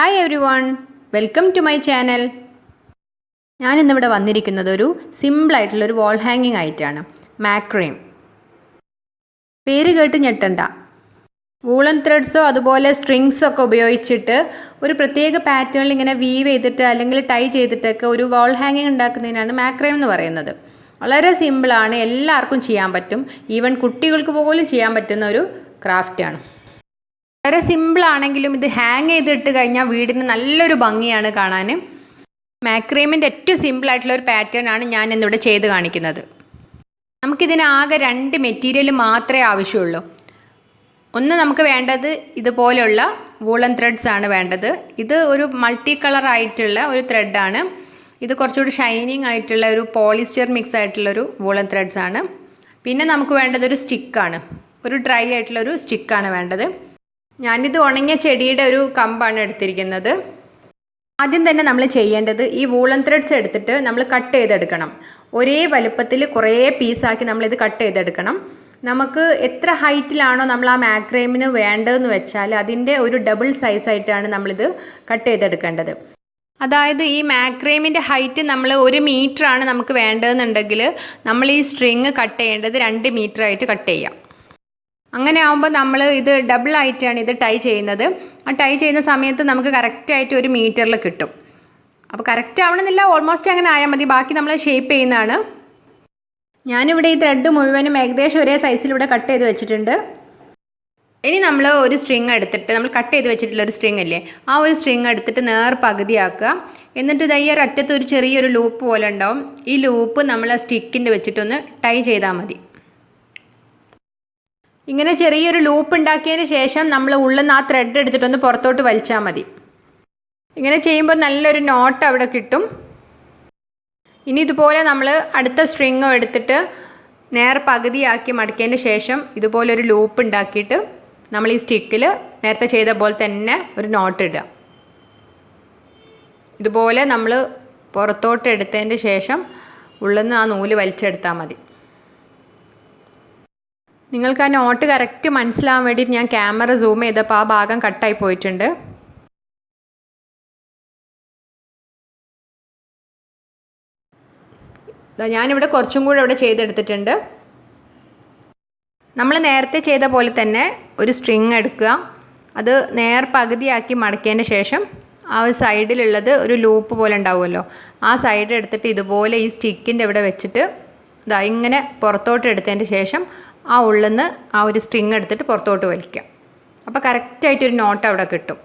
Hi everyone, welcome to my channel. ഞാനിന്നിവിടെ വന്നിരിക്കുന്നത് ഒരു സിമ്പിളായിട്ടുള്ളൊരു വാൾ ഹാങ്ങിങ് ആയിട്ടാണ്. മാക്രേം. പേര് കേട്ട് ഞെട്ടണ്ട. വൂളൻ ത്രെഡ്സോ അതുപോലെ സ്ട്രിങ്സോ ഒക്കെ ഉപയോഗിച്ചിട്ട് ഒരു പ്രത്യേക പാറ്റേണിൽ ഇങ്ങനെ വീവ് ചെയ്തിട്ട് അല്ലെങ്കിൽ ടൈ ചെയ്തിട്ടൊക്കെ ഒരു വാൾ ഹാങ്ങിങ് ഉണ്ടാക്കുന്നതിനാണ് മാക്രേം എന്ന് പറയുന്നത്. വളരെ സിമ്പിളാണ്, എല്ലാവർക്കും ചെയ്യാൻ പറ്റും. ഈവൻ കുട്ടികൾക്ക് പോലും ചെയ്യാൻ പറ്റുന്ന ഒരു ക്രാഫ്റ്റാണ്. വളരെ സിമ്പിളാണെങ്കിലും ഇത് ഹാങ് ചെയ്തിട്ട് കഴിഞ്ഞാൽ വീടിന് നല്ലൊരു ഭംഗിയാണ് കാണാൻ. മാക്രേമിൻ്റെ ഏറ്റവും സിമ്പിളായിട്ടുള്ള ഒരു പാറ്റേൺ ആണ് ഞാൻ ഇന്നിവിടെ ചെയ്ത് കാണിക്കുന്നത്. നമുക്കിതിനാകെ 2 മെറ്റീരിയൽ മാത്രമേ ആവശ്യമുള്ളൂ. ഒന്ന് നമുക്ക് വേണ്ടത് ഇതുപോലെയുള്ള വൂളൻ ത്രെഡ്സ് ആണ് വേണ്ടത്. ഇത് ഒരു മൾട്ടി കളർ ആയിട്ടുള്ള ഒരു ത്രെഡാണ്. ഇത് കുറച്ചുകൂടി ഷൈനിങ് ആയിട്ടുള്ള ഒരു പോളിസ്റ്റർ മിക്സ് ആയിട്ടുള്ളൊരു വൂളൻ ത്രെഡ്സ് ആണ്. പിന്നെ നമുക്ക് വേണ്ടത് ഒരു സ്റ്റിക്കാണ്, ഒരു ഡ്രൈ ആയിട്ടുള്ളൊരു സ്റ്റിക്കാണ് വേണ്ടത്. ഞാനിത് ഉണങ്ങിയ ചെടിയുടെ ഒരു കമ്പാണ് എടുത്തിരിക്കുന്നത്. ആദ്യം തന്നെ നമ്മൾ ചെയ്യേണ്ടത് ഈ വൂളൻ ത്രെഡ്സ് എടുത്തിട്ട് നമ്മൾ കട്ട് ചെയ്തെടുക്കണം. ഒരേ വലുപ്പത്തിൽ കുറേ പീസാക്കി നമ്മളിത് കട്ട് ചെയ്തെടുക്കണം. നമുക്ക് എത്ര ഹൈറ്റിലാണോ നമ്മൾ ആ മാക്രേമിന് വേണ്ടതെന്ന് വെച്ചാൽ അതിൻ്റെ ഒരു ഡബിൾ സൈസായിട്ടാണ് നമ്മളിത് കട്ട് ചെയ്തെടുക്കേണ്ടത്. അതായത് ഈ മാക്രേമിൻ്റെ ഹൈറ്റ് നമ്മൾ 1 മീറ്ററാണ് നമുക്ക് വേണ്ടതെന്നുണ്ടെങ്കിൽ നമ്മൾ ഈ സ്ട്രിങ് കട്ട് ചെയ്യേണ്ടത് 2 മീറ്ററായിട്ട് കട്ട് ചെയ്യാം. അങ്ങനെ ആകുമ്പോൾ നമ്മൾ ഇത് ഡബിൾ ആയിട്ടാണ് ഇത് ടൈ ചെയ്യുന്നത്. ആ ടൈ ചെയ്യുന്ന സമയത്ത് നമുക്ക് കറക്റ്റായിട്ട് 1 മീറ്ററിൽ കിട്ടും. അപ്പോൾ കറക്റ്റ് ആവണമെന്നില്ല, ഓൾമോസ്റ്റ് അങ്ങനെ ആയാൽ മതി. ബാക്കി നമ്മൾ ഷേപ്പ് ചെയ്യുന്നതാണ്. ഞാനിവിടെ ഈ ത്രെഡ് മുഴുവനും ഏകദേശം ഒരേ സൈസിലിവിടെ കട്ട് ചെയ്ത് വെച്ചിട്ടുണ്ട്. ഇനി നമ്മൾ ഒരു സ്ട്രിങ് എടുത്തിട്ട്, നമ്മൾ കട്ട് ചെയ്ത് വെച്ചിട്ടുള്ള ഒരു സ്ട്രിങ് ഇല്ലേ, ആ ഒരു സ്ട്രിങ് എടുത്തിട്ട് നേർ പകുതിയാക്കുക. എന്നിട്ട് ഇത് ഈ ഒരു അറ്റത്ത് ഒരു ചെറിയൊരു ലൂപ്പ് പോലെ ഉണ്ടാവും. ഈ ലൂപ്പ് നമ്മൾ ആ സ്റ്റിക്കിൻ്റെ വെച്ചിട്ടൊന്ന് ടൈ ചെയ്താൽ മതി. ഇങ്ങനെ ചെറിയൊരു ലൂപ്പ് ഉണ്ടാക്കിയതിന് ശേഷം നമ്മൾ ഉള്ളിൽ നിന്ന് ആ ത്രെഡ് എടുത്തിട്ടൊന്ന് പുറത്തോട്ട് വലിച്ചാൽ മതി. ഇങ്ങനെ ചെയ്യുമ്പോൾ നല്ലൊരു നോട്ട് അവിടെ കിട്ടും. ഇനി ഇതുപോലെ നമ്മൾ അടുത്ത സ്ട്രിങ്ങും എടുത്തിട്ട് നേർ പകുതിയാക്കി മടക്കിയതിന് ശേഷം ഇതുപോലൊരു ലൂപ്പ് ഉണ്ടാക്കിയിട്ട് നമ്മൾ ഈ സ്റ്റിക്കിൽ നേരത്തെ ചെയ്ത പോലെ തന്നെ ഒരു നോട്ട് ഇടുക. ഇതുപോലെ നമ്മൾ പുറത്തോട്ട് എടുത്തതിന് ശേഷം ഉള്ളിൽ നിന്ന് ആ നൂല് വലിച്ചെടുത്താൽ മതി. നിങ്ങൾക്ക് ആ നോട്ട് കറക്റ്റ് മനസ്സിലാവാൻ വേണ്ടിയിട്ട് ഞാൻ ക്യാമറ സൂം ചെയ്തപ്പോൾ ആ ഭാഗം കട്ടായി പോയിട്ടുണ്ട്. ഞാനിവിടെ കുറച്ചും കൂടെ ഇവിടെ ചെയ്തെടുത്തിട്ടുണ്ട്. നമ്മൾ നേരത്തെ ചെയ്ത പോലെ തന്നെ ഒരു സ്ട്രിങ് എടുക്കുക. അത് നേർ പകുതിയാക്കി മടക്കിയതിന് ശേഷം ആ ഒരു സൈഡിലുള്ളത് ഒരു ലൂപ്പ് പോലെ ഉണ്ടാവുമല്ലോ, ആ സൈഡ് എടുത്തിട്ട് ഇതുപോലെ ഈ സ്റ്റിക്കിൻ്റെ ഇവിടെ വെച്ചിട്ട് ഇങ്ങനെ പുറത്തോട്ട് എടുത്തതിന് ശേഷം ആ ഉള്ളിൽ നിന്ന് ആ ഒരു സ്ട്രിങ് എടുത്തിട്ട് പുറത്തോട്ട് വലിക്കാം. അപ്പോൾ കറക്റ്റായിട്ടൊരു നോട്ട് അവിടെ കിട്ടും.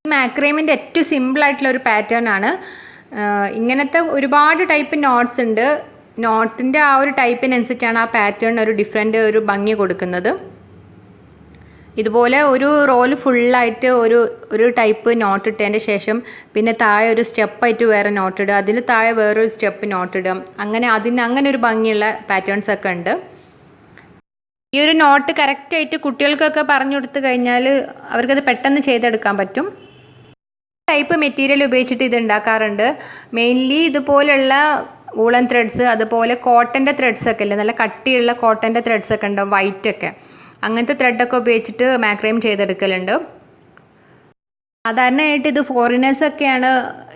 മാക്രേമിൻ്റെ ഏറ്റവും സിമ്പിളായിട്ടുള്ളൊരു പാറ്റേൺ ആണ്. ഇങ്ങനത്തെ ഒരുപാട് ടൈപ്പ് നോട്ട്സ് ഉണ്ട്. നോട്ടിൻ്റെ ആ ഒരു ടൈപ്പിനനുസരിച്ചാണ് ആ പാറ്റേൺ ഒരു ഡിഫറെൻ്റ് ഒരു ഭംഗി കൊടുക്കുന്നത്. ഇതുപോലെ ഒരു റോൾ ഫുള്ളായിട്ട് ഒരു ടൈപ്പ് നോട്ട് ഇട്ടതിൻ്റെ ശേഷം പിന്നെ താഴെ ഒരു സ്റ്റെപ്പായിട്ട് വേറെ നോട്ട് ഇടുക, അതിൽ താഴെ വേറൊരു സ്റ്റെപ്പ് നോട്ട് ഇടുക. അങ്ങനെ ഒരു ഭംഗിയുള്ള പാറ്റേൺസ് ഒക്കെ ഉണ്ട്. ഈ ഒരു നോട്ട് കറക്റ്റായിട്ട് കുട്ടികൾക്കൊക്കെ പറഞ്ഞു കൊടുത്തു കഴിഞ്ഞാൽ അവർക്കത് പെട്ടെന്ന് ചെയ്തെടുക്കാൻ പറ്റും. ടൈപ്പ് മെറ്റീരിയൽ ഉപയോഗിച്ചിട്ട് ഇത് ഉണ്ടാക്കാറുണ്ട്. മെയിൻലി ഇതുപോലുള്ള വൂളൻ ത്രെഡ്സ്, അതുപോലെ കോട്ടൻ്റെ ത്രെഡ്സൊക്കെ ഇല്ലേ, നല്ല കട്ടിയുള്ള കോട്ടൻ്റെ ത്രെഡ്സൊക്കെ ഉണ്ടാവും, വൈറ്റൊക്കെ. അങ്ങനത്തെ ത്രെഡൊക്കെ ഉപയോഗിച്ചിട്ട് മാക്രേം ചെയ്തെടുക്കലുണ്ട്. സാധാരണയായിട്ട് ഇത് ഫോറിനേഴ്സൊക്കെയാണ്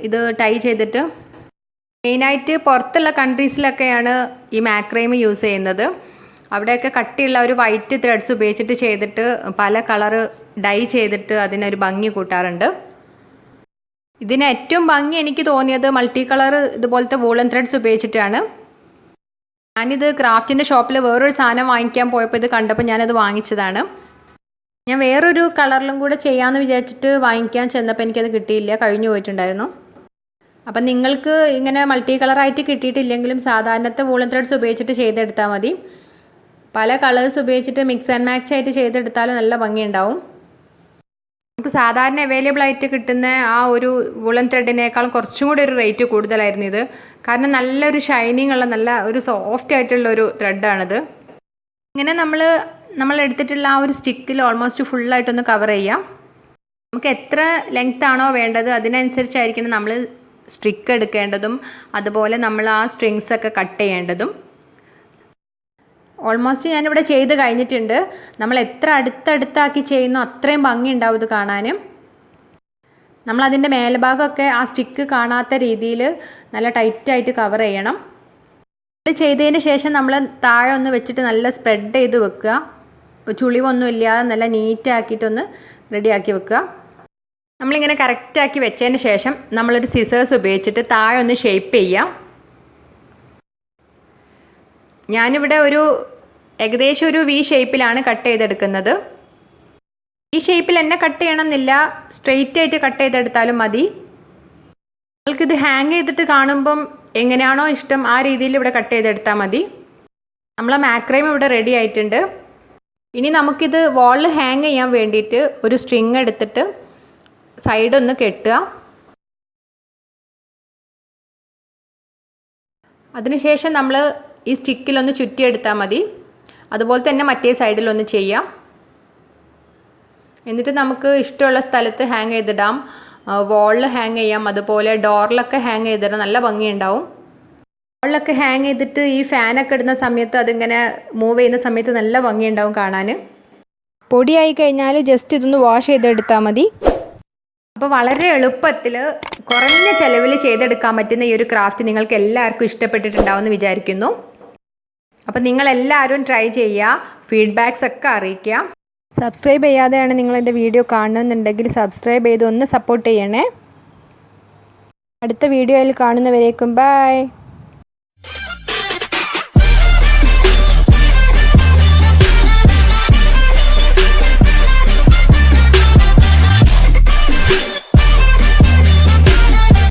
ഇത് ടൈ ചെയ്തിട്ട്, മെയിനായിട്ട് പുറത്തുള്ള കൺട്രീസിലൊക്കെയാണ് ഈ മാക്രേം യൂസ് ചെയ്യുന്നത്. അവിടെയൊക്കെ കട്ടിയുള്ള ഒരു വൈറ്റ് ത്രെഡ്സ് ഉപയോഗിച്ചിട്ട് ചെയ്തിട്ട് പല കളറ് ഡൈ ചെയ്തിട്ട് അതിനൊരു ഭംഗി കൂട്ടാറുണ്ട്. ഇതിന് ഏറ്റവും ഭംഗി എനിക്ക് തോന്നിയത് മൾട്ടി കളർ ഇതുപോലത്തെ വൂളൻ ത്രെഡ്സ് ഉപയോഗിച്ചിട്ടാണ്. ഞാനിത് ക്രാഫ്റ്റിൻ്റെ ഷോപ്പിൽ വേറൊരു സാധനം വാങ്ങിക്കാൻ പോയപ്പോൾ ഇത് കണ്ടപ്പോൾ ഞാനത് വാങ്ങിച്ചതാണ്. ഞാൻ വേറൊരു കളറിലും കൂടെ ചെയ്യാമെന്ന് വിചാരിച്ചിട്ട് വാങ്ങിക്കാൻ ചെന്നപ്പോൾ എനിക്കത് കിട്ടിയില്ല, കഴിഞ്ഞു പോയിട്ടുണ്ടായിരുന്നു. അപ്പം നിങ്ങൾക്ക് ഇങ്ങനെ മൾട്ടി കളറായിട്ട് കിട്ടിയിട്ടില്ലെങ്കിലും സാധാരണത്തെ വൂളൻ ത്രെഡ്സ് ഉപയോഗിച്ചിട്ട് ചെയ്തെടുത്താൽ മതി. പല കളേഴ്സ് ഉപയോഗിച്ചിട്ട് മിക്സ് ആൻഡ് മാച്ച് ആയിട്ട് ചെയ്തെടുത്താലും നല്ല ഭംഗിയുണ്ടാവും. നമുക്ക് സാധാരണ അവൈലബിൾ ആയിട്ട് കിട്ടുന്ന ആ ഒരു വൂളൻ ത്രെഡിനേക്കാളും കുറച്ചും കൂടി ഒരു റേറ്റ് കൂടുതലായിരുന്നു ഇത്. കാരണം നല്ലൊരു ഷൈനിങ് ഉള്ള നല്ല ഒരു സോഫ്റ്റ് ആയിട്ടുള്ളൊരു ത്രെഡാണിത്. ഇങ്ങനെ നമ്മൾ എടുത്തിട്ടുള്ള ആ ഒരു സ്റ്റിക്കിൽ ഓൾമോസ്റ്റ് ഫുള്ളായിട്ടൊന്ന് കവർ ചെയ്യാം. നമുക്ക് എത്ര ലെങ്ത് ആണോ വേണ്ടത് അതിനനുസരിച്ചായിരിക്കണം നമ്മൾ സ്ട്രിക്ക് എടുക്കേണ്ടതും അതുപോലെ നമ്മൾ ആ സ്ട്രിങ്സൊക്കെ കട്ട് ചെയ്യേണ്ടതും. ഓൾമോസ്റ്റ് ഞാനിവിടെ ചെയ്ത് കഴിഞ്ഞിട്ടുണ്ട്. നമ്മൾ എത്ര അടുത്തടുത്താക്കി ചെയ്യുന്നു അത്രയും ഭംഗി ഉണ്ടാവും ഇത് കാണാനും. നമ്മളതിൻ്റെ മേൽഭാഗമൊക്കെ ആ സ്റ്റിക്ക് കാണാത്ത രീതിയിൽ നല്ല ടൈറ്റായിട്ട് കവർ ചെയ്യണം. ഇത് ചെയ്തതിന് ശേഷം നമ്മൾ താഴെ ഒന്ന് വെച്ചിട്ട് നല്ല സ്പ്രെഡ് ചെയ്ത് വെക്കുക. ചുളിവൊന്നും ഇല്ലാതെ നല്ല നീറ്റാക്കിയിട്ടൊന്ന് റെഡിയാക്കി വെക്കുക. നമ്മളിങ്ങനെ കറക്റ്റാക്കി വെച്ചതിന് ശേഷം നമ്മളൊരു സിസേഴ്സ് ഉപയോഗിച്ചിട്ട് താഴെ ഒന്ന് ഷേപ്പ് ചെയ്യാം. ഞാനിവിടെ ഏകദേശം ഒരു വി ഷേപ്പിലാണ് കട്ട് ചെയ്തെടുക്കുന്നത്. ഈ ഷേപ്പിൽ തന്നെ കട്ട് ചെയ്യണമെന്നില്ല, സ്ട്രെയിറ്റ് ആയിട്ട് കട്ട് ചെയ്തെടുത്താലും മതി. നിങ്ങൾക്കിത് ഹാങ് ചെയ്തിട്ട് കാണുമ്പം എങ്ങനെയാണോ ഇഷ്ടം ആ രീതിയിൽ ഇവിടെ കട്ട് ചെയ്തെടുത്താൽ മതി. നമ്മളെ മാക്രേം ഇവിടെ റെഡി ആയിട്ടുണ്ട്. ഇനി നമുക്കിത് വാളിൽ ഹാങ് ചെയ്യാൻ വേണ്ടിയിട്ട് ഒരു സ്ട്രിങ് എടുത്തിട്ട് സൈഡൊന്ന് കെട്ടുക. അതിനുശേഷം നമ്മൾ ഈ സ്റ്റിക്കിലൊന്ന് ചുറ്റിയെടുത്താൽ മതി. അതുപോലെ തന്നെ മറ്റേ സൈഡിലൊന്ന് ചെയ്യാം. എന്നിട്ട് നമുക്ക് ഇഷ്ടമുള്ള സ്ഥലത്ത് ഹാങ് ചെയ്തിടാം. വാളിൽ ഹാങ് ചെയ്യാം, അതുപോലെ ഡോറിലൊക്കെ ഹാങ് ചെയ്തിടാം. നല്ല ഭംഗിയുണ്ടാവും. വാളിലൊക്കെ ഹാങ് ചെയ്തിട്ട് ഈ ഫാനൊക്കെ ഇടുന്ന സമയത്ത് അതിങ്ങനെ മൂവ് ചെയ്യുന്ന സമയത്ത് നല്ല ഭംഗിയുണ്ടാവും കാണാൻ. പൊടിയായി കഴിഞ്ഞാൽ ജസ്റ്റ് ഇതൊന്ന് വാഷ് ചെയ്തെടുത്താൽ മതി. അപ്പോൾ വളരെ എളുപ്പത്തിൽ കുറഞ്ഞ ചിലവിൽ ചെയ്തെടുക്കാൻ പറ്റുന്ന ഈ ഒരു ക്രാഫ്റ്റ് നിങ്ങൾക്ക് എല്ലാവർക്കും ഇഷ്ടപ്പെട്ടിട്ടുണ്ടാവുമെന്ന് വിചാരിക്കുന്നു. അപ്പോൾ നിങ്ങളെല്ലാവരും ട്രൈ ചെയ്യുക, ഫീഡ്ബാക്സ് ഒക്കെ അറിയിക്കുക. സബ്സ്ക്രൈബ് ചെയ്യാതെയാണ് നിങ്ങളെൻ്റെ വീഡിയോ കാണുന്നുണ്ടെങ്കിൽ സബ്സ്ക്രൈബ് ചെയ്ത് ഒന്ന് സപ്പോർട്ട് ചെയ്യണേ. അടുത്ത വീഡിയോയിൽ കാണുന്നവരേക്കും ബൈ.